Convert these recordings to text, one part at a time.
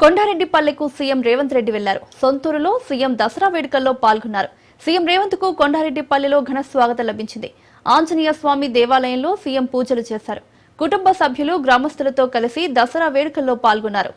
కొండారెడ్డిపల్లెకు CM Revanth Reddy వెళ్లారు. సొంతూరులో CM Dasara వేడుకల్లో పాల్గొన్నారు. సీఎం రేవంత్ కు కొండారెడ్డిపల్లెలో ఘన స్వాగతం లభించింది. ఆంజనేయ స్వామి దేవాలయంలో సీఎం పూజలు చేశారు. కుటుంబ సభ్యులు గ్రామస్తులతో కలిసి దసరా వేడుకల్లో పాల్గొన్నారు.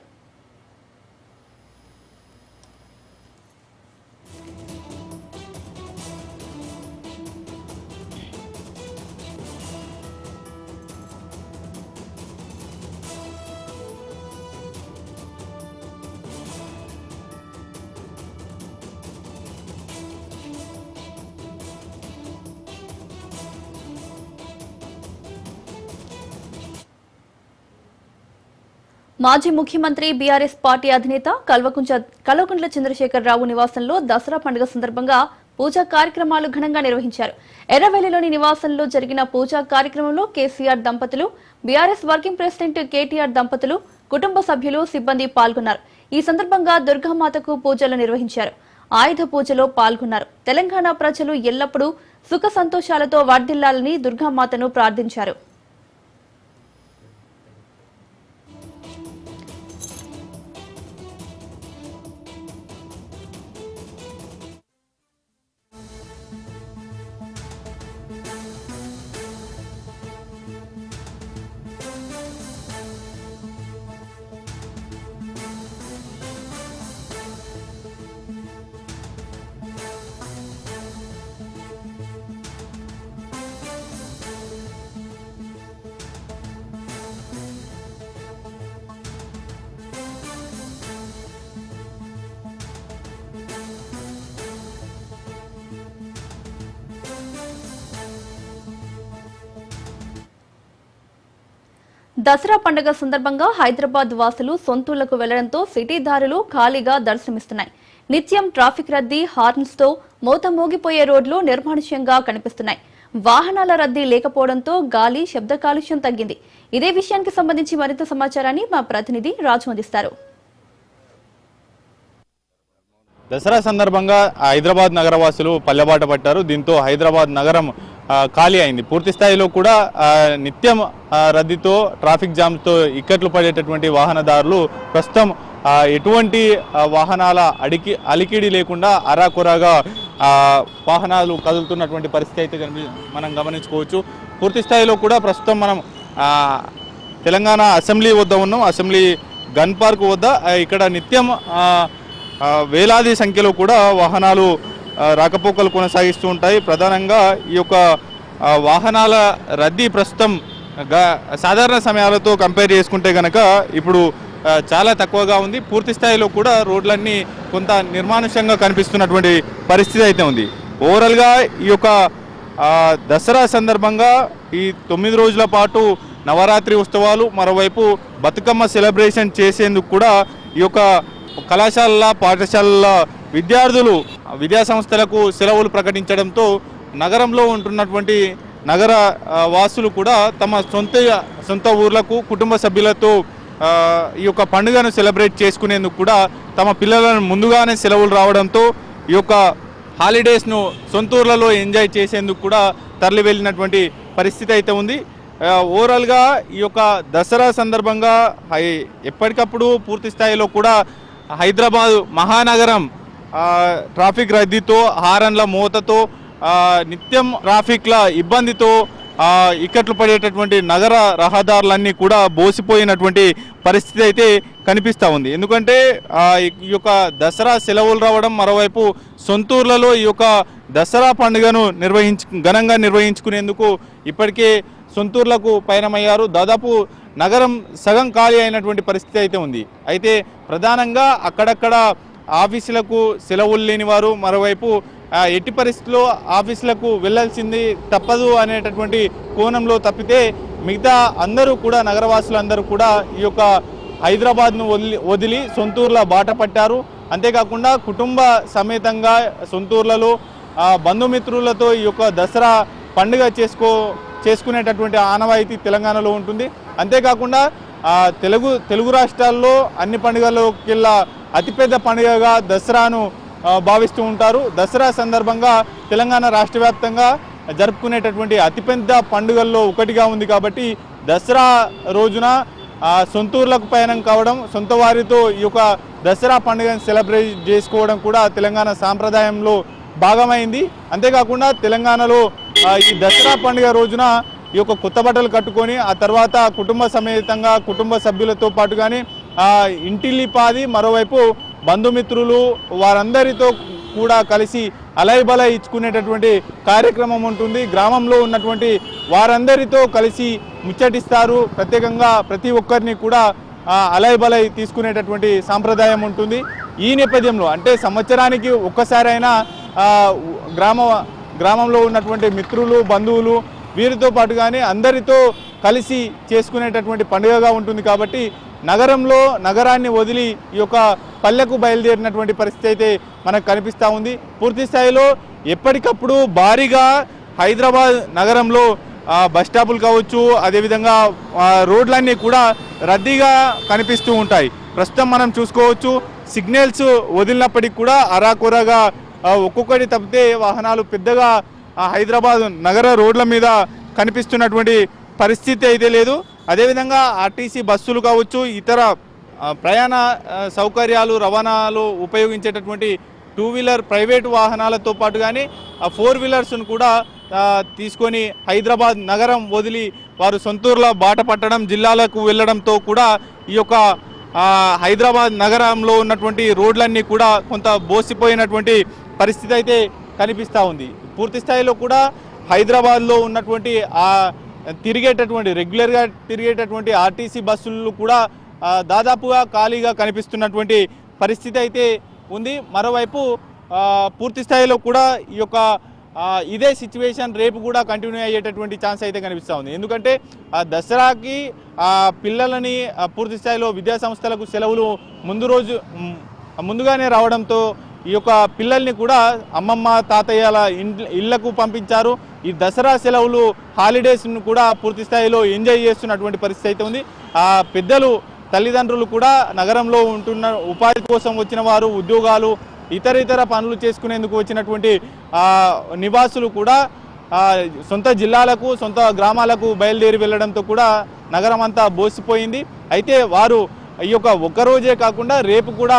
మాజీ ముఖ్యమంత్రి బీఆర్ఎస్ పార్టీ అధినేత కల్వకుంట్ల చంద్రశేఖరరావు నివాసంలో దసరా పండుగ సందర్భంగా పూజా కార్యక్రమాలు ఘనంగా నిర్వహించారు. ఎర్రవెల్లిలోని నివాసంలో జరిగిన పూజా కార్యక్రమంలో కేసీఆర్ దంపతులు, బీఆర్ఎస్ వర్కింగ్ ప్రెసిడెంట్ కేటీఆర్ దంపతులు, కుటుంబ సభ్యులు, సిబ్బంది పాల్గొన్నారు. ఈ సందర్భంగా దుర్గామాతకు పూజలు నిర్వహించారు. ఆయుధ పూజలో పాల్గొన్నారు. తెలంగాణ ప్రజలు ఎల్లప్పుడూ సుఖ సంతోషాలతో వర్ధిల్లాలని దుర్గామాతను ప్రార్థించారు. దసరా పండుగ సందర్భంగా హైదరాబాద్ వాసులు సొంతూళ్లకు వెళ్లడంతో సిటీ దారులు ఖాళీగా దర్శనమిస్తున్నాయి. నిత్యం ట్రాఫిక్ రద్దీ, హార్న్స్ తో మోత మోగిపోయే రోడ్లు నిర్మానుష్యంగా కనిపిస్తున్నాయి. వాహనాల రద్దీ లేకపోవడంతో గాలి, శబ్ద కాలుష్యం తగ్గింది. ఇదే విషయానికి సంబంధించి మరింత సమాచారాన్ని మా ప్రతినిధి రాజు అందిస్తారు. దసరా సందర్భంగా హైదరాబాద్ నగరవాసులు పల్లెబాట పట్టారు. దీంతో హైదరాబాద్ నగరం ఖాళీ అయింది. పూర్తి స్థాయిలో కూడా నిత్యం రద్దీతో, ట్రాఫిక్ జామ్తో ఇక్కట్లు పడేటటువంటి వాహనదారులు ప్రస్తుతం ఎటువంటి వాహనాల అలికిడి లేకుండా అరాకొరాగా వాహనాలు కదులుతున్నటువంటి పరిస్థితి అయితే మనం గమనించుకోవచ్చు. పూర్తి స్థాయిలో కూడా ప్రస్తుతం మనం తెలంగాణ అసెంబ్లీ వద్ద ఉన్నాం. అసెంబ్లీ గన్ పార్క్ వద్ద ఇక్కడ నిత్యం వేలాది సంఖ్యలో కూడా వాహనాలు రాకపోకలు కొనసాగిస్తూ ఉంటాయి. ప్రధానంగా ఈ యొక్క వాహనాల రద్దీ ప్రస్తుతం సాధారణ సమయాలతో కంపేర్ చేసుకుంటే కనుక ఇప్పుడు చాలా తక్కువగా ఉంది. పూర్తి స్థాయిలో కూడా రోడ్లన్నీ కొంత నిర్మానుష్యంగా కనిపిస్తున్నటువంటి పరిస్థితి అయితే ఉంది. ఓవరాల్గా ఈ యొక్క దసరా సందర్భంగా ఈ 9 రోజుల పాటు నవరాత్రి ఉత్సవాలు, మరోవైపు బతుకమ్మ సెలబ్రేషన్ చేసేందుకు కూడా ఈ యొక్క కళాశాలల, పాఠశాలల విద్యార్థులు విద్యా సంస్థలకు సెలవులు ప్రకటించడంతో నగరంలో ఉంటున్నటువంటి నగర వాసులు కూడా తమ సొంత ఊర్లకు కుటుంబ సభ్యులతో ఈ యొక్క పండుగను సెలబ్రేట్ చేసుకునేందుకు కూడా తమ పిల్లలను ముందుగానే సెలవులు రావడంతో ఈ యొక్క హాలిడేస్ను సొంతూర్లలో ఎంజాయ్ చేసేందుకు కూడా తరలి వెళ్ళినటువంటి పరిస్థితి అయితే ఉంది. ఓవరాల్గా ఈ యొక్క దసరా సందర్భంగా ఎప్పటికప్పుడు పూర్తి స్థాయిలో కూడా హైదరాబాద్ మహానగరం ట్రాఫిక్ రద్దీతో, హారన్ల మోతతో, నిత్యం ట్రాఫిక్ల ఇబ్బందితో ఇక్కట్లు పడేటటువంటి నగర రహదారులన్నీ కూడా బోసిపోయినటువంటి పరిస్థితి అయితే కనిపిస్తూ ఉంది. ఎందుకంటే ఈ యొక్క దసరా సెలవులు రావడం, మరోవైపు సొంతూర్లలో ఈ యొక్క దసరా పండుగను ఘనంగా నిర్వహించుకునేందుకు ఇప్పటికే సొంతూర్లకు పయనమయ్యారు. దాదాపు నగరం సగం ఖాళీ అయినటువంటి పరిస్థితి అయితే ఉంది. అయితే ప్రధానంగా అక్కడక్కడ ఆఫీసులకు సెలవులు లేని వారు, మరోవైపు ఎట్టి పరిస్థితుల్లో ఆఫీసులకు వెళ్లాల్సింది తప్పదు అనేటటువంటి కోణంలో తప్పితే మిగతా అందరూ కూడా, నగరవాసులందరూ కూడా ఈ యొక్క హైదరాబాద్ను వదిలి సొంతూర్ల బాట పట్టారు. అంతేకాకుండా కుటుంబ సమేతంగా సొంతూర్లలో బంధుమిత్రులతో ఈ యొక్క దసరా పండుగ చేసుకునేటటువంటి ఆనవాయితీ తెలంగాణలో ఉంటుంది. అంతేకాకుండా తెలుగు రాష్ట్రాల్లో అన్ని పండుగల్లోకెల్లా అతిపెద్ద పండుగగా దసరాను భావిస్తూ ఉంటారు. దసరా సందర్భంగా తెలంగాణ రాష్ట్ర వ్యాప్తంగా జరుపుకునేటటువంటి అతిపెద్ద పండుగల్లో ఒకటిగా ఉంది. కాబట్టి దసరా రోజున సొంతూర్లకు పయనం కావడం, సొంత వారితో ఈ యొక్క దసరా పండుగను సెలబ్రేట్ చేసుకోవడం కూడా తెలంగాణ సాంప్రదాయంలో భాగమైంది. అంతేకాకుండా తెలంగాణలో ఈ దసరా పండుగ రోజున ఈ యొక్క కొత్త బట్టలు కట్టుకొని ఆ తర్వాత కుటుంబ సమేతంగా కుటుంబ సభ్యులతో పాటు కానీ ఇంటిల్లిపాది, మరోవైపు బంధుమిత్రులు వారందరితో కూడా కలిసి అలైబలై ఇచ్చుకునేటటువంటి కార్యక్రమం ఉంటుంది. గ్రామంలో ఉన్నటువంటి వారందరితో కలిసి ముచ్చటిస్తారు. ప్రత్యేకంగా ప్రతి ఒక్కరిని కూడా అలైబలై తీసుకునేటటువంటి సాంప్రదాయం ఉంటుంది. ఈ నేపథ్యంలో అంటే సంవత్సరానికి ఒక్కసారైనా గ్రామంలో ఉన్నటువంటి మిత్రులు, బంధువులు వీరితో పాటు కానీ అందరితో కలిసి చేసుకునేటటువంటి పండుగగా ఉంటుంది. కాబట్టి నగరాన్ని వదిలి ఈ యొక్క పల్లెకు బయలుదేరినటువంటి పరిస్థితి అయితే మనకు కనిపిస్తూ ఉంది. పూర్తి స్థాయిలో ఎప్పటికప్పుడు భారీగా హైదరాబాద్ నగరంలో బస్ స్టాపులు కావచ్చు, అదేవిధంగా రోడ్లన్నీ కూడా రద్దీగా కనిపిస్తూ ఉంటాయి. ప్రస్తుతం మనం చూసుకోవచ్చు, సిగ్నల్స్ వదిలినప్పటికీ కూడా అరాకొరగా ఒక్కొక్కటి తప్పితే వాహనాలు పెద్దగా హైదరాబాద్ నగర రోడ్ల మీద కనిపిస్తున్నటువంటి పరిస్థితి అయితే లేదు. అదేవిధంగా ఆర్టీసీ బస్సులు కావచ్చు, ఇతర ప్రయాణ సౌకర్యాలు రవాణాలు ఉపయోగించేటటువంటి 2 వీలర్ ప్రైవేటు వాహనాలతో పాటు కానీ 4 వీలర్స్ను కూడా తీసుకొని హైదరాబాద్ నగరం వదిలి వారు సొంతూరులో బాట పట్టడం, జిల్లాలకు వెళ్ళడంతో కూడా ఈ యొక్క హైదరాబాద్ నగరంలో ఉన్నటువంటి రోడ్లన్నీ కూడా కొంత బోసిపోయినటువంటి పరిస్థితి అయితే కనిపిస్తూ ఉంది. పూర్తి స్థాయిలో కూడా హైదరాబాద్లో ఉన్నటువంటి రెగ్యులర్గా తిరిగేటటువంటి ఆర్టీసీ బస్సులు కూడా దాదాపుగా ఖాళీగా కనిపిస్తున్నటువంటి పరిస్థితి అయితే ఉంది. మరోవైపు పూర్తి స్థాయిలో కూడా ఈ యొక్క ఇదే సిచ్యువేషన్ రేపు కూడా కంటిన్యూ అయ్యేటటువంటి ఛాన్స్ అయితే కనిపిస్తూ ఉంది. ఎందుకంటే దసరాకి పిల్లలని పూర్తి స్థాయిలో విద్యా సంస్థలకు సెలవులు ముందుగానే రావడంతో ఈ యొక్క పిల్లల్ని కూడా అమ్మమ్మ తాతయ్యల ఇళ్లకు పంపించారు. ఈ దసరా సెలవులు హాలిడేస్ను కూడా పూర్తి స్థాయిలో ఎంజాయ్ చేస్తున్నటువంటి పరిస్థితి అయితే ఉంది. పెద్దలు తల్లిదండ్రులు కూడా నగరంలో ఉంటున్న ఉపాధి కోసం వచ్చిన వారు, ఉద్యోగాలు, ఇతర పనులు చేసుకునేందుకు వచ్చినటువంటి నివాసులు కూడా సొంత జిల్లాలకు, సొంత గ్రామాలకు బయలుదేరి వెళ్ళడంతో కూడా నగరం అంతా బోసిపోయింది. అయితే వారు ఈ యొక్క ఒక్కరోజే కాకుండా రేపు కూడా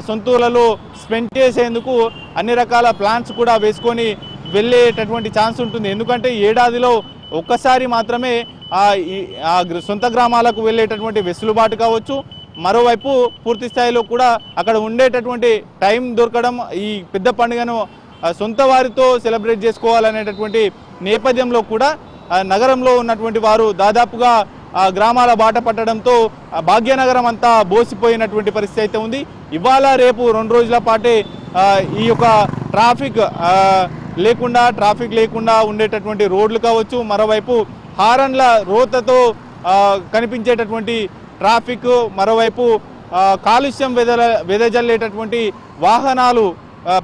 సొంతూర్లలో స్పెండ్ చేసేందుకు అన్ని రకాల ప్లాన్స్ కూడా వేసుకొని వెళ్ళేటటువంటి ఛాన్స్ ఉంటుంది. ఎందుకంటే ఏడాదిలో ఒక్కసారి మాత్రమే సొంత గ్రామాలకు వెళ్ళేటటువంటి వెసులుబాటు కావచ్చు, మరోవైపు పూర్తి స్థాయిలో కూడా అక్కడ ఉండేటటువంటి టైం దొరకడం, ఈ పెద్ద పండుగను సొంత వారితో సెలబ్రేట్ చేసుకోవాలనేటటువంటి నేపథ్యంలో కూడా నగరంలో ఉన్నటువంటి వారు దాదాపుగా గ్రామాల బాట పట్టడంతో భాగ్యనగరం అంతా బోసిపోయినటువంటి పరిస్థితి అయితే ఉంది. ఇవాళ రేపు 2 రోజుల పాటే ఈ యొక్క ట్రాఫిక్ లేకుండా ఉండేటటువంటి రోడ్లు కావచ్చు, మరోవైపు హారన్ల రోతతో కనిపించేటటువంటి ట్రాఫిక్, మరోవైపు కాలుష్యం వెదజల్లేటటువంటి వాహనాలు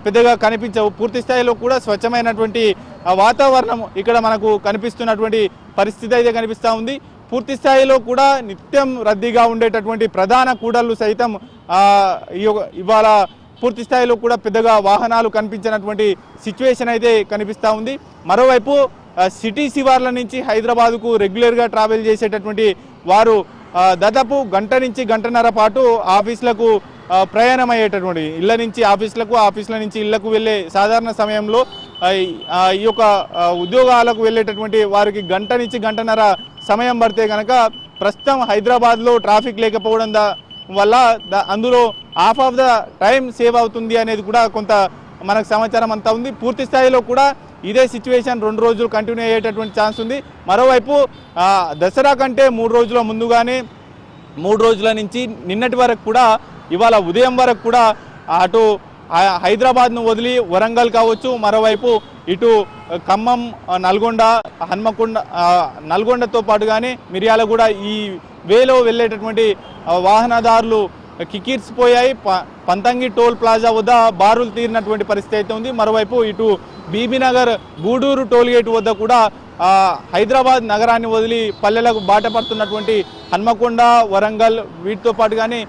పెద్దగా కనిపించవు. పూర్తి స్థాయిలో కూడా స్వచ్ఛమైనటువంటి వాతావరణం ఇక్కడ మనకు కనిపిస్తున్నటువంటి పరిస్థితి అయితే కనిపిస్తూ ఉంది. పూర్తి స్థాయిలో కూడా నిత్యం రద్దీగా ఉండేటటువంటి ప్రధాన కూడళ్లు సైతం ఇవాళ పూర్తి స్థాయిలో కూడా పెద్దగా వాహనాలు కనిపించినటువంటి సిచ్యువేషన్ అయితే కనిపిస్తూ ఉంది. మరోవైపు సిటీ శివార్ల నుంచి హైదరాబాద్కు రెగ్యులర్గా ట్రావెల్ చేసేటటువంటి వారు దాదాపు గంట నుంచి గంటన్నర పాటు ఆఫీసులకు ప్రయాణం అయ్యేటటువంటి, ఇళ్ల నుంచి ఆఫీసులకు, ఆఫీసుల నుంచి ఇళ్లకు వెళ్ళే సాధారణ సమయంలో ఈ యొక్క ఉద్యోగాలకు వెళ్ళేటటువంటి వారికి గంట నుంచి గంటన్నర సమయం పడితే కనుక ప్రస్తుతం హైదరాబాద్లో ట్రాఫిక్ లేకపోవడం వల్ల అందులో half of the time save అవుతుంది అనేది కూడా కొంత మనకు సమాచారం అంతా ఉంది. పూర్తి స్థాయిలో కూడా ఇదే సిచ్యువేషన్ 2 రోజులు కంటిన్యూ అయ్యేటటువంటి ఛాన్స్ ఉంది. మరోవైపు దసరా కంటే 3 రోజుల ముందుగానే 3 రోజుల నుంచి నిన్నటి వరకు కూడా ఇవాళ ఉదయం వరకు కూడా అటు హైదరాబాద్ను వదిలి వరంగల్ కావచ్చు, మరోవైపు ఇటు ఖమ్మం, నల్గొండ, హన్మకొండ, నల్గొండతో పాటుగానే మిర్యాలగూడ ఈ వేలో వెళ్ళేటటువంటి వాహనదారులు కిక్కిర్చిపోయాయి. పంతంగి టోల్ ప్లాజా వద్ద బారులు తీరినటువంటి పరిస్థితి అయితే ఉంది. మరోవైపు ఇటు బీబీనగర్, గూడూరు టోల్ గేట్ వద్ద కూడా హైదరాబాద్ నగరాన్ని వదిలి పల్లెలకు బాట పడుతున్నటువంటి హన్మకొండ, వరంగల్ వీటితో పాటుగానే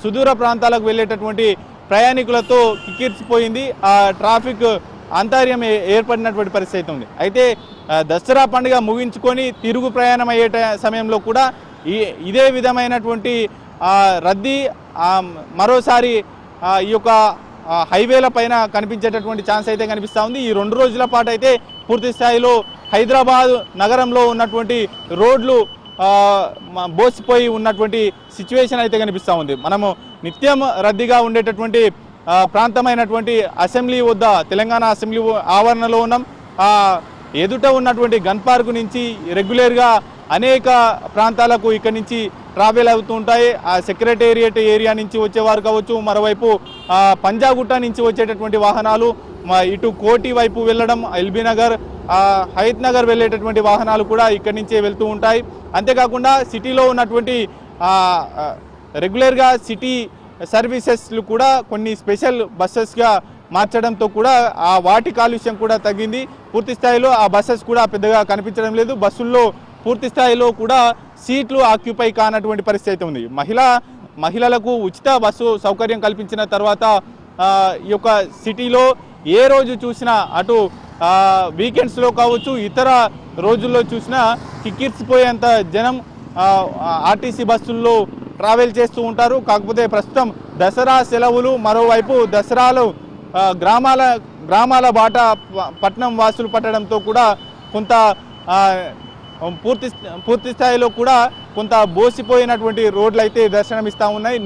సుదూర ప్రాంతాలకు వెళ్ళేటటువంటి ప్రయాణికులతో కిక్కిర్చిపోయింది. ట్రాఫిక్ అంతర్యం ఏర్పడినటువంటి పరిస్థితి ఉంది. అయితే దసరా పండుగ ముగించుకొని తిరుగు ప్రయాణం అయ్యే సమయంలో కూడా ఇదే విధమైనటువంటి రద్దీ మరోసారి ఈ యొక్క హైవేల పైన కనిపించేటటువంటి ఛాన్స్ అయితే కనిపిస్తూ ఉంది. ఈ 2 రోజుల పాటు అయితే పూర్తి స్థాయిలో హైదరాబాద్ నగరంలో ఉన్నటువంటి రోడ్లు బోసిపోయి ఉన్నటువంటి సిచ్యువేషన్ అయితే కనిపిస్తూ ఉంది. మనము నిత్యం రద్దీగా ఉండేటటువంటి ప్రాంతమైనటువంటి అసెంబ్లీ వద్ద తెలంగాణ అసెంబ్లీ ఆవరణలో ఉన్నాం. ఎదుట ఉన్నటువంటి గన్ పార్క్ నుంచి రెగ్యులర్గా అనేక ప్రాంతాలకు ఇక్కడి నుంచి ట్రావెల్ అవుతూ ఉంటాయి. ఆ సెక్రటేరియట్ ఏరియా నుంచి వచ్చేవారు కావచ్చు, మరోవైపు పంజాగుట్ట నుంచి వచ్చేటటువంటి వాహనాలు, ఇటు కోటి వైపు వెళ్ళడం, ఎల్బీ నగర్, హయత్ నగర్ వెళ్ళేటటువంటి వాహనాలు కూడా ఇక్కడి నుంచే వెళ్తూ ఉంటాయి. అంతేకాకుండా సిటీలో ఉన్నటువంటి రెగ్యులర్గా సిటీ సర్వీసెస్లు కూడా కొన్ని స్పెషల్ బస్సెస్గా మార్చడంతో కూడా వాటి కాలుష్యం కూడా తగ్గింది. పూర్తి స్థాయిలో ఆ బస్సెస్ కూడా పెద్దగా కనిపించడం లేదు. బస్సుల్లో పూర్తి స్థాయిలో కూడా సీట్లు ఆక్యుపై కానటువంటి పరిస్థితి అయితే ఉంది. మహిళలకు ఉచిత బస్సు సౌకర్యం కల్పించిన తర్వాత ఈ యొక్క సిటీలో ఏ రోజు చూసినా అటు వీకెండ్స్లో కావచ్చు, ఇతర రోజుల్లో చూసినా కిక్కిర్చిపోయేంత జనం ఆర్టీసీ బస్సుల్లో ట్రావెల్ చేస్తూ ఉంటారు. కాకపోతే ప్రస్తుతం దసరా సెలవులు, మరోవైపు దసరాలు గ్రామాల బాట పట్టణం వాసులు పట్టడంతో కూడా కొంత పూర్తి స్థాయిలో కూడా కొంత బోసిపోయినటువంటి రోడ్లు అయితే దర్శనమిస్తూ ఉన్నాయి.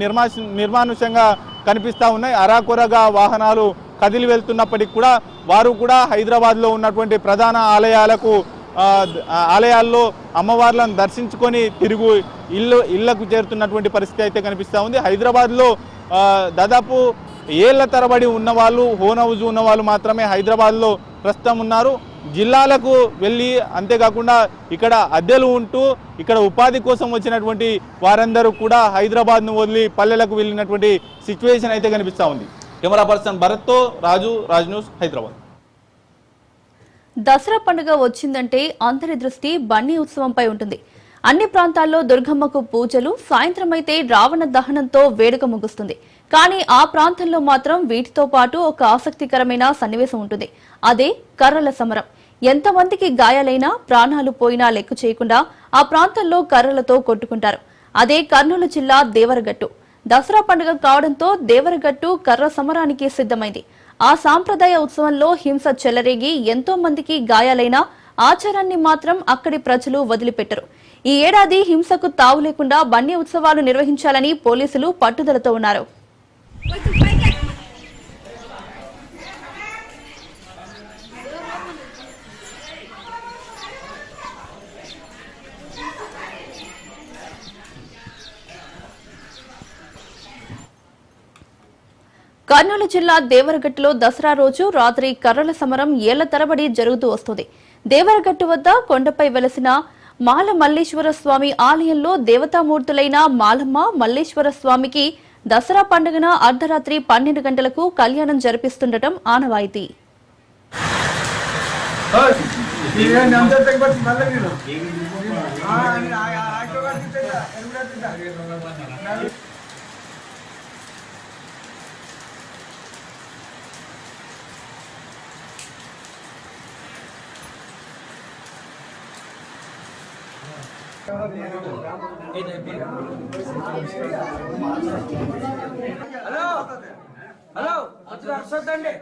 నిర్మానుష్యంగా కనిపిస్తూ ఉన్నాయి. అరాకొరగా వాహనాలు కదిలి వెళ్తున్నప్పటికీ కూడా వారు కూడా హైదరాబాద్లో ఉన్నటువంటి ప్రధాన ఆలయాల్లో అమ్మవార్లను దర్శించుకొని తిరుగు ఇళ్లకు చేరుతున్నటువంటి పరిస్థితి అయితే కనిపిస్తూ ఉంది. హైదరాబాద్లో దాదాపు ఏళ్ల తరబడి ఉన్నవాళ్ళు, హోమ్ హౌస్ ఉన్నవాళ్ళు మాత్రమే హైదరాబాద్లో ప్రస్తుతం ఉన్నారు. జిల్లాలకు వెళ్ళి, అంతేకాకుండా ఇక్కడ అద్దెలు ఉంటూ ఇక్కడ ఉపాధి కోసం వచ్చినటువంటి వారందరూ కూడా హైదరాబాద్ను వదిలి పల్లెలకు వెళ్ళినటువంటి సిచ్యువేషన్ అయితే కనిపిస్తూ ఉంది. కెమెరా పర్సన్ భరత్తో రాజ్ న్యూస్, హైదరాబాద్. దసరా పండుగ వచ్చిందంటే అందరి దృష్టి బన్నీ ఉత్సవంపై ఉంటుంది. అన్ని ప్రాంతాల్లో దుర్గమ్మకు పూజలు, సాయంత్రం అయితే రావణ దహనంతో వేడుక ముగుస్తుంది. కానీ ఆ ప్రాంతంలో మాత్రం వీటితో పాటు ఒక ఆసక్తికరమైన సన్నివేశం ఉంటుంది. అదే కర్రల సమరం. ఎంతమందికి గాయాలైనా, ప్రాణాలు పోయినా లెక్క చేయకుండా ఆ ప్రాంతంలో కర్రలతో కొట్టుకుంటారు. అదే కర్నూలు జిల్లా దేవరగట్టు. దసరా పండుగ కావడంతో దేవరగట్టు కర్ర సమరానికి సిద్ధమైంది. ఆ సాంప్రదాయ ఉత్సవంలో హింస చెలరేగి ఎంతో మందికి గాయాలైనా ఆచారాన్ని మాత్రం అక్కడి ప్రజలు వదిలిపెట్టరు. ఈ ఏడాది హింసకు తావు లేకుండా బన్నీ ఉత్సవాలు నిర్వహించాలని పోలీసులు పట్టుదలతో ఉన్నారు. కర్నూలు జిల్లా దేవరగట్టులో దసరా రోజు రాత్రి కర్రల సమరం ఏళ్ల తరబడి జరుగుతూ వస్తుంది. దేవరగట్టు వద్ద కొండపై వెలసిన మాల మల్లేశ్వర స్వామి ఆలయంలో దేవతామూర్తులైన మాలమ్మ, మల్లేశ్వర స్వామికి దసరా పండుగన అర్ధరాత్రి 12 గంటలకు కళ్యాణం జరిపిస్తుండటం ఆనవాయితీ. హలో అర్థండి.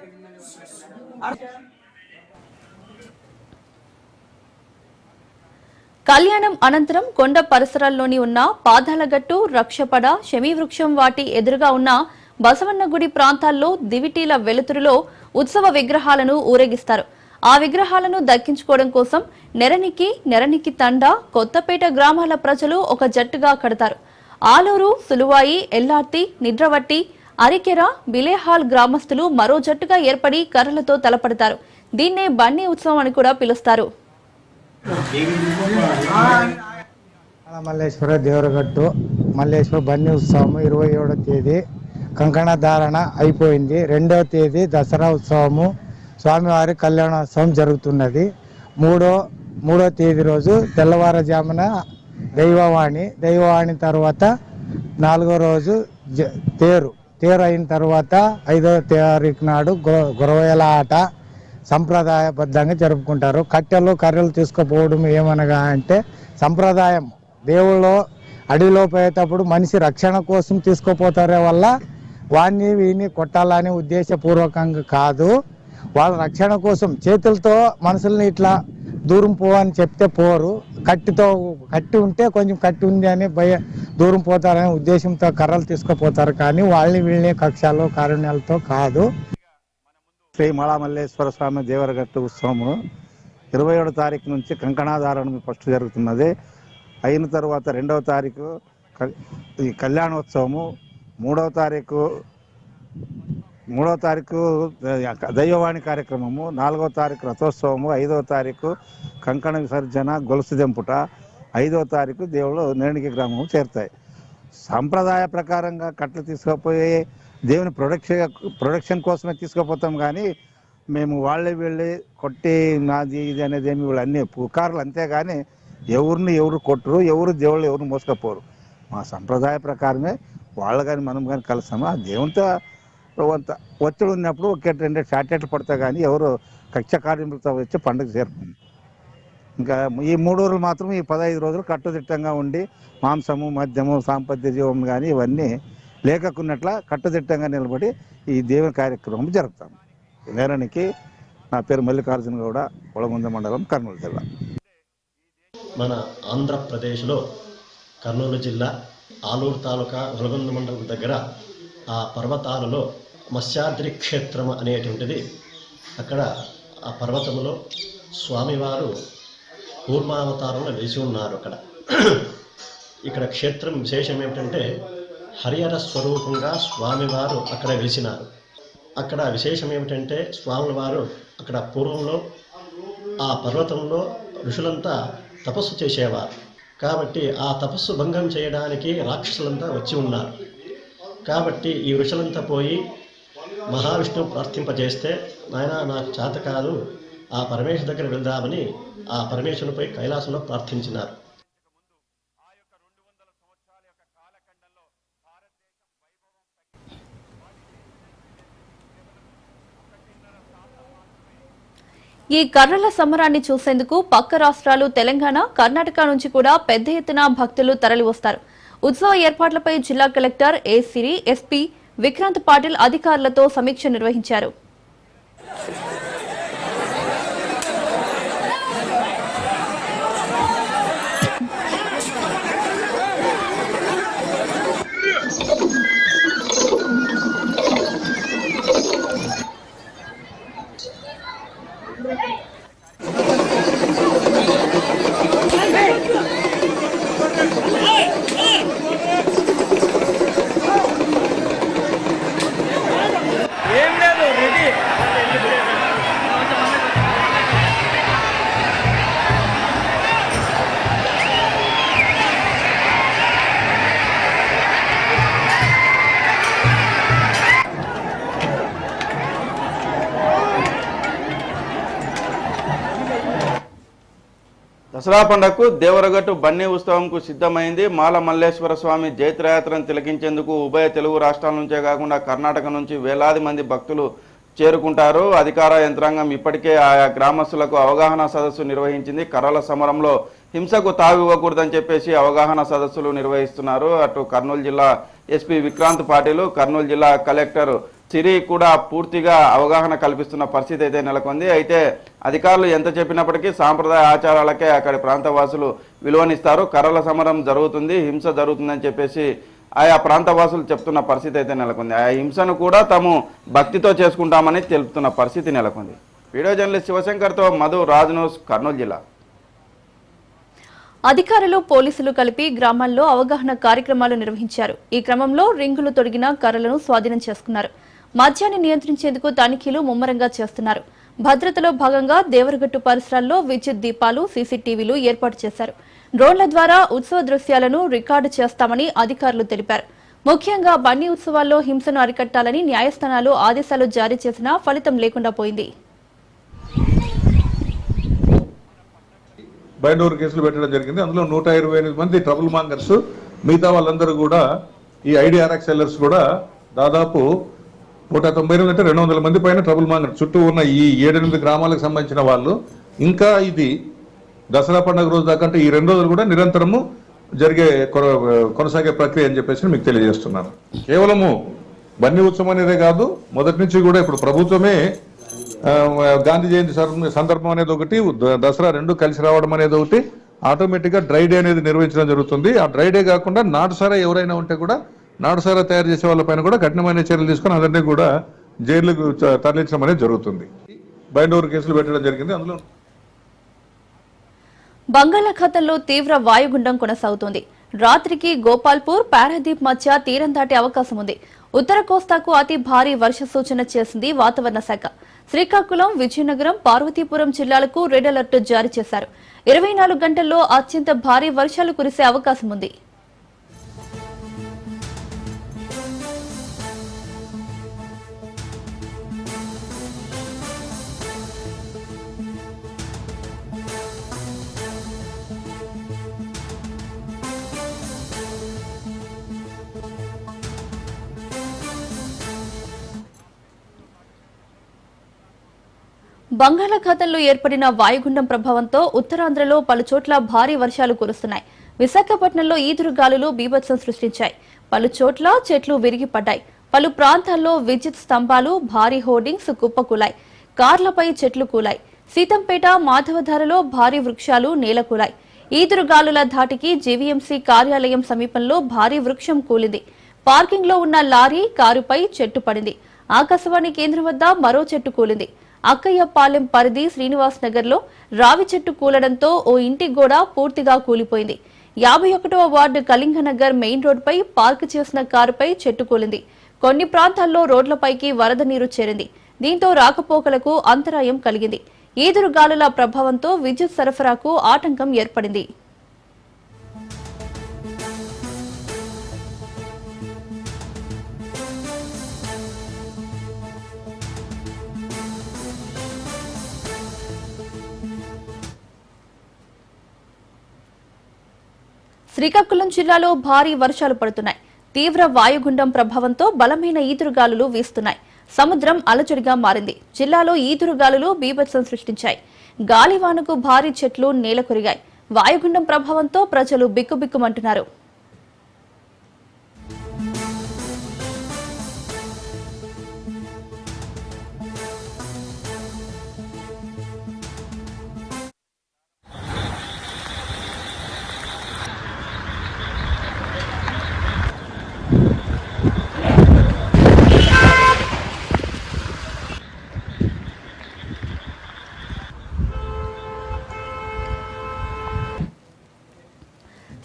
కళ్యాణం అనంతరం కొండ పరిసరాల్లోని ఉన్న పాదాలగట్టు, రక్షపడ, శమీవృక్షం వాటి ఎదురుగా ఉన్న బసవన్న గుడి ప్రాంతాల్లో దివిటీల వెలుతురులో ఉత్సవ విగ్రహాలను ఊరేగిస్తారు. ఆ విగ్రహాలను దక్కించుకోవడం కోసం నెరనికి తండ, కొత్తపేట గ్రామాల ప్రజలు ఒక జట్టుగా కడతారు. ఆలూరు, సులువాయి, ఎల్లార్తి, నిద్రవట్టి, అరికెర, బిలేహాల్ గ్రామస్తులు మరో జట్టుగా ఏర్పడి కర్రలతో తలపడతారు. దీన్నే బన్నీ ఉత్సవం అని కూడా పిలుస్తారు. మల్లేశ్వర దేవరగట్టు మల్లేశ్వర బన్నీ ఉత్సవం 27వ తేదీ కంకణ ధారణ అయిపోయింది. 2వ తేదీ దసరా ఉత్సవము, స్వామివారి కళ్యాణోత్సవం జరుగుతున్నది. మూడో తేదీ రోజు తెల్లవారుజామున దైవవాణి తర్వాత 4వ రోజు తేరు అయిన తర్వాత 5వ తారీఖు నాడు గురవేల ఆట సంప్రదాయబద్ధంగా జరుపుకుంటారు. కర్రలు తీసుకుపోవడం ఏమనగా అంటే సంప్రదాయం. దేవుళ్ళు అడవిలో పోయేటప్పుడు మనిషి రక్షణ కోసం తీసుకుపోతారే వల్ల వాడిని వీడిని కొట్టాలని ఉద్దేశపూర్వకంగా కాదు, వాళ్ళ రక్షణ కోసం చేతులతో మనుషుల్ని ఇట్లా దూరం పోవని చెప్తే పోరు, కట్టి ఉంటే కొంచెం కట్టి ఉంది అని దూరం పోతారనే ఉద్దేశంతో కర్రలు తీసుకుపోతారు, కానీ వీళ్ళని కక్షాలు కారుణ్యాలతో కాదు. శ్రీ మల్లేశ్వర స్వామి దేవరగట్టు ఉత్సవము 27వ తారీఖు నుంచి కంకణాధారణ ఫస్ట్ జరుగుతున్నది. అయిన తర్వాత 2వ తారీఖు ఈ కళ్యాణోత్సవము, 3వ తారీఖు దైవవాణి కార్యక్రమము, 4వ తారీఖు రథోత్సవము, 5వ తారీఖు కంకణ విసర్జన గొలుసు దెంపుట, 5వ తారీఖు దేవుళ్ళు నేణికి గ్రామము చేరుతాయి. సాంప్రదాయ ప్రకారంగా కట్లు తీసుకుపోయి దేవుని ప్రొడక్షన్ కోసమే తీసుకుపోతాం, కానీ మేము వీళ్ళే కొట్టి నాది ఇది అనేది ఏమి వీళ్ళు అన్ని పుకార్లు అంతేగాని ఎవరు కొట్టరు, దేవుళ్ళు ఎవరు మోసుకపోరు. మా సంప్రదాయ ప్రకారమే వాళ్ళు కానీ మనం కానీ కలుస్తాము. ఆ దేవునితో ఒత్తిడి ఉన్నప్పుడు 1-2 షార్టెట్లు పడతాయి, కానీ ఎవరు కక్ష కార్యములతో వచ్చి పండుగ చేరుకుంది. ఇంకా ఈ 3 రోజులు మాత్రం ఈ 15 రోజులు కట్టుదిట్టంగా ఉండి మాంసము మద్యము సాంపత్య జీవం కానీ ఇవన్నీ లేకున్నట్ల కట్టుదిట్టంగా నిలబడి ఈ దేవుని కార్యక్రమం జరుపుతాము. నేరానికి నా పేరు మల్లికార్జున గౌడ, ఒలగొంద మండలం, కర్నూలు జిల్లా. మన ఆంధ్రప్రదేశ్లో కర్నూలు జిల్లా ఆలూరు తాలూకా ఒలగొంద మండలం దగ్గర ఆ పర్వతాలలో మత్స్యాద్రి క్షేత్రం అనేటువంటిది, అక్కడ ఆ పర్వతంలో స్వామివారు కూర్మావతారంలో వెలిసి ఉన్నారు. ఇక్కడ క్షేత్రం విశేషం ఏమిటంటే హరిహర స్వరూపంగా స్వామివారు అక్కడ వెలిసినారు. అక్కడ విశేషం ఏమిటంటే స్వామివారు అక్కడ పూర్వంలో ఆ పర్వతంలో ఋషులంతా తపస్సు చేసేవారు, కాబట్టి ఆ తపస్సు భంగం చేయడానికి రాక్షసులంతా వచ్చి ఉన్నారు. కాబట్టి ఈ ఋషులంతా పోయి మహావిష్ణువు ప్రార్థింపజేస్తే, నాయన నాకు చేత కాదు, ఆ పరమేశ్వరు దగ్గర వెళ్దామని ఆ పరమేశ్వరునిపై కైలాసంలో ప్రార్థించినారు. ఈ కర్రల సమరాన్ని చూసేందుకు పక్క రాష్ట్రాలు తెలంగాణ, కర్ణాటక నుంచి కూడా పెద్ద ఎత్తున భక్తులు తరలివస్తారు. ఉత్సవ ఏర్పాట్లపై జిల్లా కలెక్టర్ ఏ సిరి, ఎస్పీ విక్రాంత్ పాటిల్ అధికారులతో సమీక్ష నిర్వహించారు. దసరా పండుగకు దేవరగట్టు బన్నీ ఉత్సవంకు సిద్ధమైంది. మాల మల్లేశ్వర స్వామి జైత్రయాత్రను తిలకించేందుకు ఉభయ తెలుగు రాష్ట్రాల నుంచే కాకుండా కర్ణాటక నుంచి వేలాది మంది భక్తులు చేరుకుంటారు. అధికార యంత్రాంగం ఇప్పటికే ఆయా గ్రామస్తులకు అవగాహన సదస్సు నిర్వహించింది. కర్రల సమరంలో హింసకు తావివ్వకూడదని చెప్పేసి అవగాహన సదస్సులు నిర్వహిస్తున్నారు. అటు కర్నూలు జిల్లా ఎస్పీ విక్రాంత్ పాటిల్, కర్నూలు జిల్లా కలెక్టర్ సిరి కూడా పూర్తిగా అవగాహన కల్పిస్తున్న పరిస్థితి అయితే నెలకొంది. అయితే అధికారులు ఎంత చెప్పినప్పటికీ సాంప్రదాయ ఆచారాలకే అక్కడి ప్రాంతవాసులు విలువనిస్తారు. కర్రల సమరం జరుగుతుంది, హింస జరుగుతుందని చెప్పేసి ఆయా ప్రాంతవాసులు చెప్తున్న పరిస్థితి అయితే నెలకొంది. ఆ హింసను కూడా తాము భక్తితో చేసుకుంటామని తెలుపుతున్న పరిస్థితి నెలకొంది. వీడియో జర్నలిస్ట్ శివశంకర్తో మధు, రాజ్ న్యూస్, కర్నూలు జిల్లా. అధికారులు, పోలీసులు కలిపి గ్రామాల్లో అవగాహన కార్యక్రమాలు నిర్వహించారు. ఈ క్రమంలో రింగులు తొడిగిన కర్రలను స్వాధీనం చేసుకున్నారు. మద్యాన్ని నియంత్రించేందుకు తనిఖీలు ముమ్మరంగా చేస్తున్నారు. భద్రతలో భాగంగా దేవరగట్టు పరిసరాల్లో విద్యుత్ దీపాలు, సీసీటీవీలు ఏర్పాటు చేశారు. డ్రోన్ల ద్వారా ఉత్సవ దృశ్యాలను రికార్డు చేస్తామని అధికారులు తెలిపారు. ముఖ్యంగా బన్నీ ఉత్సవాల్లో హింసను అరికట్టాలని న్యాయస్థానాలు ఆదేశాలు జారీ చేసినా ఫలితం లేకుండా పోయింది. బైండోవర్ కేసులు పెట్టడం జరిగింది. అందులో 128 మంది ట్రబుల్ మాంగర్స్, మిగతా వాళ్ళందరూ కూడా ఈ ఐడిఆర్ఎక్స్ సెల్లర్స్ కూడా దాదాపు 190 అంటే 200 మంది పైన ట్రబుల్ మాంగర్స్ చుట్టూ ఉన్న ఈ 7-8 గ్రామాలకు సంబంధించిన వాళ్ళు. ఇంకా ఇది దసరా పండుగ రోజు దాకా అంటే ఈ 2 రోజులు కూడా నిరంతరము జరిగే కొనసాగే ప్రక్రియ అని చెప్పేసి మీకు తెలియజేస్తున్నాను. కేవలము బన్నీ ఉత్సవం అనేదే కాదు, మొదటి నుంచి కూడా ఇప్పుడు ప్రభుత్వమే గాంధీ జయంతి సందర్భం అనేది ఒకటి, దసరా రెండు కలిసి రావడం అనేది ఒకటి, ఆటోమేటిక్గా డ్రై డే అనేది నిర్వహించడం జరుగుతుంది. ఆ డ్రై డే కాకుండా నాటుసారా ఎవరైనా ఉంటే కూడా నాటుసారా తయారు చేసే వాళ్ళపైన కూడా కఠినమైన చర్యలు తీసుకొని అందరినీ కూడా జైలుకు తరలించడం అనేది జరుగుతుంది. బైండ్ కేసులు పెట్టడం జరిగింది. అందులో బంగాళాఖాతంలో తీవ్ర వాయుగుండం కొనసాగుతోంది. రాత్రికి గోపాల్పూర్, పారాదీప్ మధ్య తీరం దాటే అవకాశం ఉంది. ఉత్తర కోస్తాకు అతి భారీ వర్ష సూచన చేసింది వాతావరణ శాఖ. శ్రీకాకుళం, విజయనగరం, పార్వతీపురం జిల్లాలకు రెడ్ అలర్ట్ జారీ చేశారు. 24 గంటల్లో అత్యంత భారీ వర్షాలు కురిసే అవకాశం ఉంది. బంగాళాఖాతంలో ఏర్పడిన వాయుగుండం ప్రభావంతో ఉత్తరాంధ్రలో పలుచోట్ల భారీ వర్షాలు కురుస్తున్నాయి. విశాఖపట్నంలో ఈదురుగాలులు బీభత్సం సృష్టించాయి. పలుచోట్ల చెట్లు విరిగిపడ్డాయి. పలు ప్రాంతాల్లో విద్యుత్ స్తంభాలు, భారీ హోర్డింగ్స్ కుప్పకూలాయి. కార్లపై చెట్లు కూలాయి. సీతంపేట, మాధవధారలో భారీ వృక్షాలు నేలకూలాయి. ఈదురుగాలుల ధాటికి జీవీఎంసీ కార్యాలయం సమీపంలో భారీ వృక్షం కూలింది. పార్కింగ్ లో ఉన్న లారీ, కారుపై చెట్టు పడింది. ఆకాశవాణి కేంద్రం వద్ద మరో చెట్టు కూలింది. అక్కయ్యపాలెం పరిధి శ్రీనివాస్ నగర్ లో రావి చెట్టు కూలడంతో ఓ ఇంటి గోడ పూర్తిగా కూలిపోయింది. 51వ వార్డు కళింగనగర్ మెయిన్ రోడ్డుపై పార్క్ చేసిన కారుపై చెట్టు కూలింది. కొన్ని ప్రాంతాల్లో రోడ్లపైకి వరద నీరు చేరింది. దీంతో రాకపోకలకు అంతరాయం కలిగింది. ఈదురుగాలుల ప్రభావంతో విద్యుత్ సరఫరాకు ఆటంకం ఏర్పడింది. శ్రీకాకుళం జిల్లాలో భారీ వర్షాలు పడుతున్నాయి. తీవ్ర వాయుగుండం ప్రభావంతో బలమైన ఈదురుగాలులు వీస్తున్నాయి. సముద్రం అలజడిగా మారింది. జిల్లాలో ఈదురుగాలులు బీభత్సం సృష్టించాయి. గాలివానకు భారీ చెట్లు నేలకొరిగాయి. వాయుగుండం ప్రభావంతో ప్రజలు బిక్కుబిక్కుమంటున్నారు.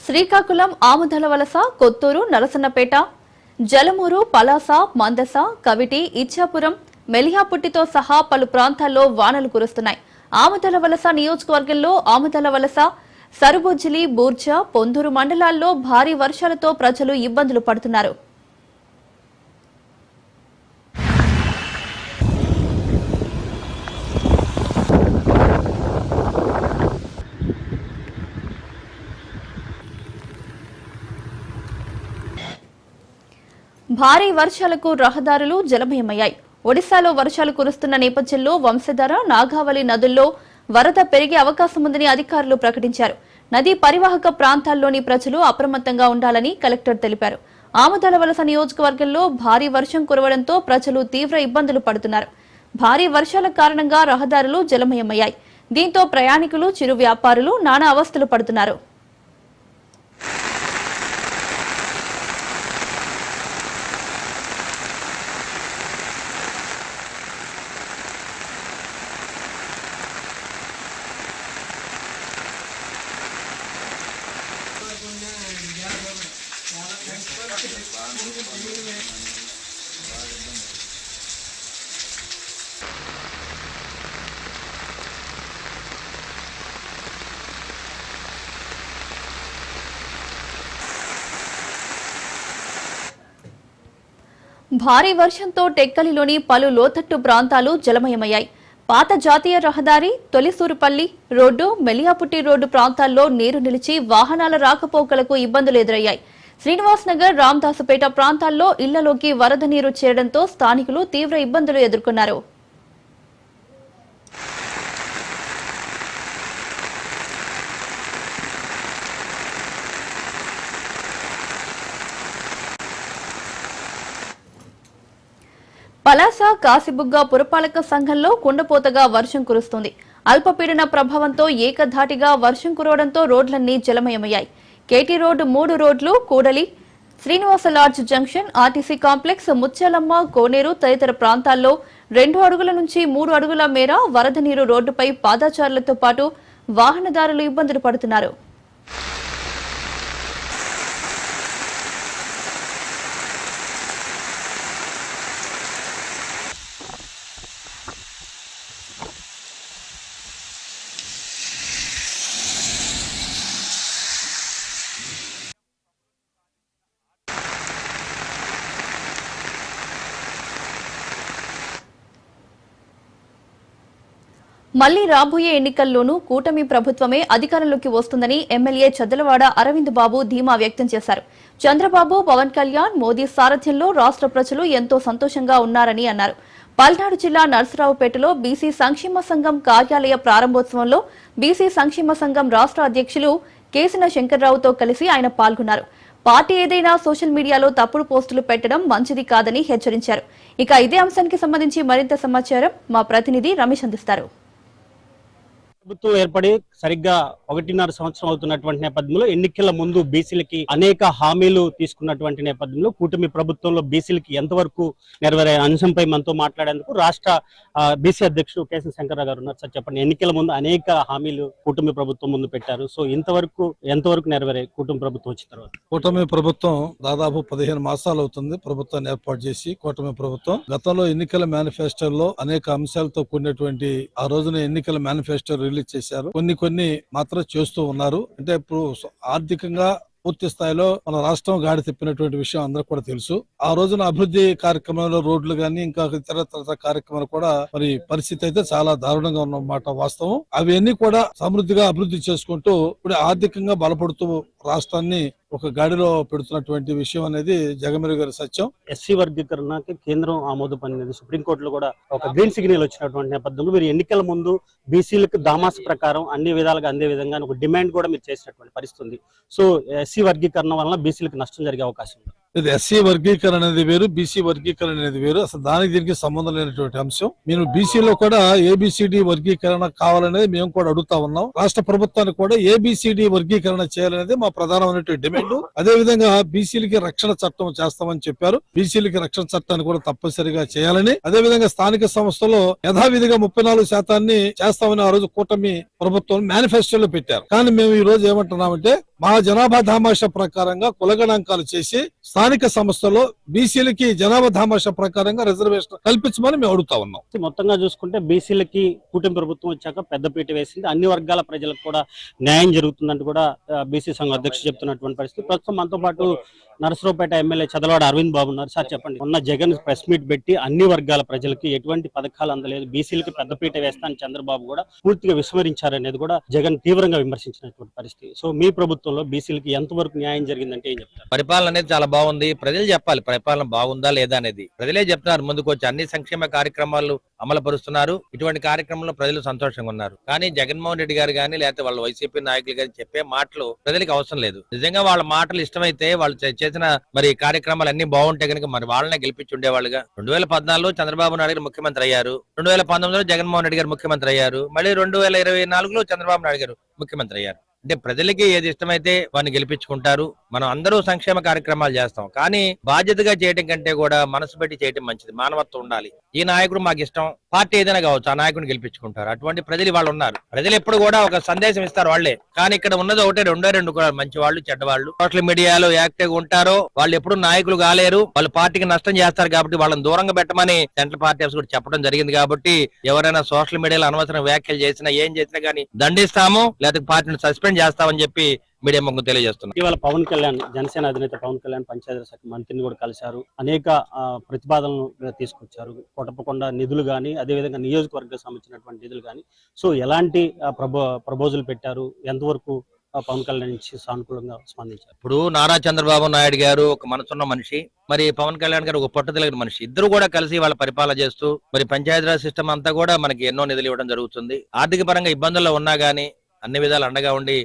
శ్రీకాకుళం, ఆముదలవలస, కొత్తూరు, నరసన్నపేట, జలమూరు, పలాస, మందస, కవిటి, ఇచ్చాపురం, మెలియాపుట్టితో సహా పలు ప్రాంతాల్లో వానలు కురుస్తున్నాయి. ఆముదలవలస నియోజకవర్గంలో ఆముదలవలస, సరుబుజ్జిలి, బూర్జ, పొందూరు మండలాల్లో భారీ వర్షాలతో ప్రజలు ఇబ్బందులు పడుతున్నారు. భారీ వర్షాలకు రహదారులు జలమయమయ్యాయి. ఒడిశాలో వర్షాలు కురుస్తున్న నేపథ్యంలో వంశధార, నాగావళి నదుల్లో వరద పెరిగే అవకాశం ఉందని అధికారులు ప్రకటించారు. నదీ పరివాహక ప్రాంతాల్లోని ప్రజలు అప్రమత్తంగా ఉండాలని కలెక్టర్ తెలిపారు. ఆముదలవలస నియోజకవర్గంలో భారీ వర్షం కురవడంతో ప్రజలు తీవ్ర ఇబ్బందులు పడుతున్నారు. భారీ వర్షాల కారణంగా రహదారులు జలమయమయ్యాయి. దీంతో ప్రయాణికులు, చిరు వ్యాపారులు నానా అవస్థలు పడుతున్నారు. భారీ వర్షంతో టెక్కలిలోని పలు లోతట్టు ప్రాంతాలు జలమయమయ్యాయి. పాత జాతీయ రహదారి, తొలిసూరుపల్లి రోడ్డు, మెలియాపుట్టి రోడ్డు ప్రాంతాల్లో నీరు నిలిచి వాహనాల రాకపోకలకు ఇబ్బందులు ఎదురయ్యాయి. శ్రీనివాస్ నగర్, రామదాసుపేట ప్రాంతాల్లో ఇళ్లలోకి వరద నీరు చేరడంతో స్థానికులు తీవ్ర ఇబ్బందులు ఎదుర్కొన్నారు. పలాస కాశీబుగ్గ పురపాలక సంఘంలో కుండపోతగా వర్షం కురుస్తోంది. అల్పపీడన ప్రభావంతో ఏకధాటిగా వర్షం కురవడంతో రోడ్లన్నీ జలమయమయ్యాయి. కేటీ రోడ్ 3 రోడ్లు, కూడలి, Srinivasa lodge junction, RTC complex, Mutyalamma, కోనేరు తదితర ప్రాంతాల్లో 2 అడుగుల నుంచి 3 అడుగుల మేర వరద నీరు రోడ్డుపై పాదచారులతో పాటు వాహనదారులు ఇబ్బందులు పడుతున్నారు. మళ్లీ రాబోయే ఎన్నికల్లోనూ కూటమి ప్రభుత్వమే అధికారంలోకి వస్తుందని ఎమ్మెల్యే చదలవాడ అరవింద్ బాబు ధీమా వ్యక్తం చేశారు. చంద్రబాబు, పవన్ కళ్యాణ్, మోదీ సారథ్యంలో రాష్ట్ర ప్రజలు ఎంతో సంతోషంగా ఉన్నారని అన్నారు. పల్నాడు జిల్లా నర్సరావుపేటలో బీసీ సంక్షేమ సంఘం కార్యాలయ ప్రారంభోత్సవంలో బీసీ సంక్షేమ సంఘం రాష్ట్ర అధ్యక్షులు కేసిన శంకర్రావుతో కలిసి ఆయన పాల్గొన్నారు. పార్టీ ఏదైనా సోషల్ మీడియాలో తప్పుడు పోస్టులు పెట్టడం మంచిది కాదని హెచ్చరించారు. ఇక ఇదే అంశానికి సంబంధించి మరింత సమాచారం మా ప్రతినిధి రమేష్ అందిస్తారు. ప్రభుత్వం ఏర్పడి సరిగ్గా 1.5 సంవత్సరం అవుతున్నటువంటి నేపథ్యంలో ఎన్నికల ముందు బీసీలకి అనేక హామీలు తీసుకున్నటువంటి నేపథ్యంలో కూటమి ప్రభుత్వంలో బీసీలకి ఎంతవరకు నెరవేరే అంశంపై మనతో మాట్లాడేందుకు రాష్ట్ర బీసీ అధ్యక్షుడు కేసిన శంకర్రావు గారు ఉన్నారు. సార్ చెప్పండి, ఎన్నికల ముందు అనేక హామీలు కూటమి ప్రభుత్వం ముందు పెట్టారు. సో ఎంతవరకు నెరవేరే కూటమి ప్రభుత్వం వచ్చిన తర్వాత? కూటమి ప్రభుత్వం దాదాపు 15 మాసాలు అవుతుంది ప్రభుత్వాన్ని ఏర్పాటు చేసి. కూటమి ప్రభుత్వం గతంలో ఎన్నికల మేనిఫెస్టోలో అనేక అంశాలతో కూడినటువంటి ఆ రోజున ఎన్నికల మేనిఫెస్టో రిలీజ్ చేశారు. కొన్ని మాత్రం చేస్తూ ఉన్నారు. అంటే ఇప్పుడు ఆర్థికంగా పూర్తి స్థాయిలో మన రాష్ట్రం గాడి తిప్పినటువంటి విషయం అందరికి కూడా తెలుసు. ఆ రోజున అభివృద్ధి కార్యక్రమంలో రోడ్లు గాని ఇంకా ఇతర కార్యక్రమాలు కూడా మరి పరిస్థితి అయితే చాలా దారుణంగా ఉన్నమాట వాస్తవం. అవన్నీ కూడా సమృద్ధిగా అభివృద్ధి చేసుకుంటూ ఇప్పుడు ఆర్థికంగా బలపడుతూ రాష్ట్రాన్ని ఒక గాడిలో పెడుతున్నటువంటి విషయం అనేది జగమెరుగని సత్యం. ఎస్సీ వర్గీకరణకి కేంద్రం ఆమోదం పొందినది. సుప్రీంకోర్టులో కూడా ఒక గ్రీన్ సిగ్నల్ వచ్చినటువంటి నేపథ్యంలో మీరు ఎన్నికల ముందు బీసీలకు దామాస ప్రకారం అన్ని విధాలుగా అందే విధంగా ఒక డిమాండ్ కూడా మీరు చేసినటువంటి పరిస్థితి. సో ఎస్సీ వర్గీకరణ వలన బీసీలకు నష్టం జరిగే అవకాశం ఉంది. ఇది ఎస్సీ వర్గీకరణ అనేది వేరు, బీసీ వర్గీకరణ అనేది వేరు. అసలు దానికి దీనికి సంబంధం లేనటువంటి అంశం. మేము బీసీలో కూడా ఏబిసిడి వర్గీకరణ కావాలనేది మేము కూడా అడుగుతా ఉన్నాం. రాష్ట్ర ప్రభుత్వానికి కూడా ఏబిసిడి వర్గీకరణ చేయాలనేది మా ప్రధానమైనటువంటి డిమాండ్. అదే విధంగా బీసీలకి రక్షణ చట్టం చేస్తామని చెప్పారు. బీసీలకి రక్షణ చట్టాన్ని కూడా తప్పనిసరిగా చేయాలని, అదే విధంగా స్థానిక సంస్థలో యథావిధిగా 34% చేస్తామని ఆ రోజు కూటమి ప్రభుత్వం మేనిఫెస్టోలో పెట్టారు. కానీ మేము ఈ రోజు ఏమంటున్నామంటే మా జనాభా దామాషా ప్రకారంగా కులగణాంకాలు చేసి స్థానిక సంస్థలో బీసీలకి జనాభా దామాషా ప్రకారంగా రిజర్వేషన్ కల్పించమని మేము అడుగుతా ఉన్నాం. మొత్తంగా చూసుకుంటే బీసీలకి కూటమి ప్రభుత్వం వచ్చాక పెద్దపీట వేసింది. అన్ని వర్గాల ప్రజలకు కూడా న్యాయం జరుగుతుందంటూ కూడా బీసీ సంఘం అధ్యక్షుడు చెప్తున్నటువంటి పరిస్థితి. ప్రస్తుతం మనతో పాటు నరసరావుపేట ఎమ్మెల్యే చదలవాడ అరవింద్ బాబు ఉన్నారు. సార్ చెప్పండి, మొన్న జగన్ ప్రెస్ మీట్ పెట్టి అన్ని వర్గాల ప్రజలకి ఎటువంటి పథకాలు అందలేదు, బీసీలకి పెద్దపీట వేస్తానని చంద్రబాబు కూడా పూర్తిగా విస్మరించారనేది కూడా జగన్ తీవ్రంగా విమర్శించినటువంటి పరిస్థితి. సో మీ ప్రభుత్వంలో బీసీలకి ఎంతవరకు న్యాయం జరిగిందంటే ఏం చెప్తారు? పరిపాలన అనేది చాలా బాగుంది. ప్రజలు చెప్పాలి పరిపాలన బాగుందా లేదా అనేది. ప్రజలే చెప్తున్నారు. ముందుకు వచ్చి అన్ని సంక్షేమ కార్యక్రమాలు అమలు పరుస్తున్నారు. ఇటువంటి కార్యక్రమంలో ప్రజలు సంతోషంగా ఉన్నారు. కానీ జగన్మోహన్ రెడ్డి గారు కానీ లేకపోతే వాళ్ళ వైసీపీ నాయకులు కానీ చెప్పే మాటలు ప్రజలకు అవసరం లేదు. నిజంగా వాళ్ళ మాటలు ఇష్టమైతే వాళ్ళు చేసిన మరి కార్యక్రమాలు అన్ని బాగుంటే కనుక మరి వాళ్ళనే గెలిపించి ఉండేవాళ్ళుగా. 2014లో చంద్రబాబు నాయుడు గారు ముఖ్యమంత్రి అయ్యారు. 2019లో జగన్మోహన్ రెడ్డి గారు ముఖ్యమంత్రి అయ్యారు. మళ్ళీ 2024లో చంద్రబాబు నాయుడు గారు ముఖ్యమంత్రి అయ్యారు. అంటే ప్రజలకి ఏది ఇష్టమైతే వారిని గెలిపించుకుంటారు. మనం అందరూ సంక్షేమ కార్యక్రమాలు చేస్తాం. కానీ బాధ్యతగా చేయడం కంటే కూడా మనసు పెట్టి చేయడం మంచిది. మానవత్వం ఉండాలి. ఈ నాయకుడు మాకు ఇష్టం, పార్టీ ఏదైనా కావచ్చు, ఆ నాయకుడిని గెలిపించుకుంటారు. అటువంటి ప్రజలు వాళ్ళు ఉన్నారు. ప్రజలు ఎప్పుడు కూడా ఒక సందేశం ఇస్తారు వాళ్ళే. కానీ ఇక్కడ ఉన్నది ఒకటే, రెండు కూడా మంచి వాళ్ళు చెడ్డవాళ్ళు. సోషల్ మీడియాలో యాక్టివ్ గా ఉంటారో వాళ్ళు ఎప్పుడు నాయకులు కాలేరు. వాళ్ళు పార్టీకి నష్టం చేస్తారు కాబట్టి వాళ్ళని దూరంగా పెట్టమని సెంట్రల్ పార్టీ ఆఫీస్ కూడా చెప్పడం జరిగింది. కాబట్టి ఎవరైనా సోషల్ మీడియాలో అనవసరం వ్యాఖ్యలు చేసినా ఏం చేసినా కానీ దండిస్తాము, లేకపోతే పార్టీని సస్పెండ్ చేస్తామని చెప్పి మీడియా ముఖం తెలియజేస్తున్నారు. ఇవాళ పవన్ కళ్యాణ్, జనసేన అధినేత పవన్ కళ్యాణ్ పంచాయతీ శాఖ మంత్రిని కూడా కలిశారు. అనేక ప్రతిపాదనలు తీసుకొచ్చారు. కొట్టపకుండా నిధులు కానీ, అదేవిధంగా నియోజకవర్గానికి సంబంధించినటువంటి నిధులు కానీ. సో ఎలాంటి ప్రపోజల్ పెట్టారు? ఎంతవరకు పవన్ కళ్యాణ్ నుంచి సానుకూలంగా స్పందించారు? ఇప్పుడు నారా చంద్రబాబు నాయుడు గారు ఒక మనసున్న మనిషి, మరి పవన్ కళ్యాణ్ గారు ఒక పట్టుదలగిన మనిషి. ఇద్దరు కూడా కలిసి వాళ్ళ పరిపాలన చేస్తూ మరి పంచాయతీరాజ్ సిస్టమ్ అంతా కూడా మనకి ఎన్నో నిధులు ఇవ్వడం జరుగుతుంది. ఆర్థిక పరంగా ఇబ్బందుల్లో ఉన్నా గానీ అన్ని విధాలు అండగా ఉండి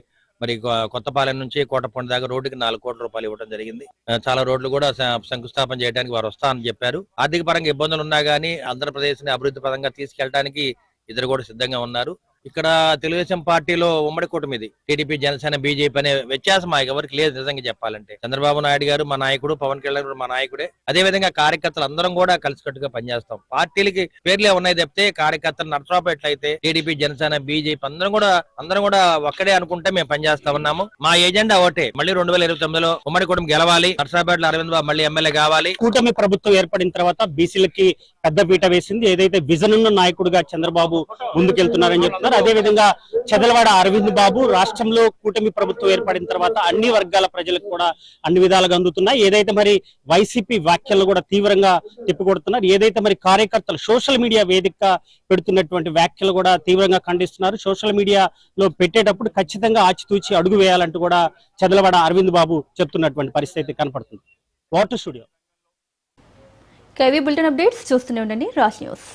మరి కొత్తపాలెం నుంచి కోటపొండ దాకా రోడ్డుకి 4 కోట్ల రూపాయలు ఇవ్వడం జరిగింది. చాలా రోడ్లు కూడా శంకుస్థాపన చేయడానికి వారు వస్తామని చెప్పారు. ఆర్థిక పరంగా ఇబ్బందులు ఉన్నా గానీ ఆంధ్రప్రదేశ్ ని అభివృద్ధి పరంగా తీసుకెళ్ళడానికి ఇద్దరు కూడా సిద్ధంగా ఉన్నారు. ఇక్కడ తెలుగుదేశం పార్టీలో ఉమ్మడి కూటమిది టీడీపీ, జనసేన, బీజేపీ అనే వ్యత్యాసం ఎవరికి లేదు. నిజంగా చెప్పాలంటే చంద్రబాబు నాయుడు గారు మా నాయకుడు, పవన్ కళ్యాణ్ గారు మా నాయకుడే. అదే విధంగా కార్యకర్తలు అందరం కూడా కలిసికట్టుగా పనిచేస్తాం. పార్టీలకి పేర్లే ఉన్నాయి తప్పితే కార్యకర్తలు నరసరావుపేటలైతే టీడీపీ, జనసేన, బీజేపీ అందరం కూడా ఒక్కడే అనుకుంటే మేము పనిచేస్తా ఉన్నాము. మా ఎజెండా ఒకటే, మళ్ళీ 2029లో ఉమ్మడి కూటమి గెలవాలి, నరసరావుపేటలో అరవింద్ బాబు మళ్ళీ ఎమ్మెల్యే కావాలి. కూటమి ప్రభుత్వం ఏర్పడిన తర్వాత బీసీలకి పెద్దపీట వేసింది. ఏదైతే విజన్ ఉన్న నాయకుడిగా చంద్రబాబు ముందుకెళ్తున్నారని చెప్తున్నారు. అదే విధంగా చెదలవాడ అరవింద్ బాబు రాష్ట్రంలో కూటమి ప్రభుత్వం ఏర్పడిన తర్వాత అన్ని వర్గాల ప్రజలకు కూడా అన్ని విధాలుగా అందుతున్నాయి. ఏదైతే మరి వైసీపీ వ్యాఖ్యలు కూడా తీవ్రంగా తిప్పికొడుతున్నారు. ఏదైతే మరి కార్యకర్తలు సోషల్ మీడియా వేదికగా పెడుతున్నటువంటి వ్యాఖ్యలు కూడా తీవ్రంగా ఖండిస్తున్నారు. సోషల్ మీడియాలో పెట్టేటప్పుడు ఖచ్చితంగా ఆచితూచి అడుగు వేయాలంటూ కూడా చెదలవాడ అరవింద్ బాబు చెప్తున్నటువంటి పరిస్థితి కనపడుతుంది. Water studio KV bulletin updates చూస్తూనే ఉండండి రాజ్ న్యూస్.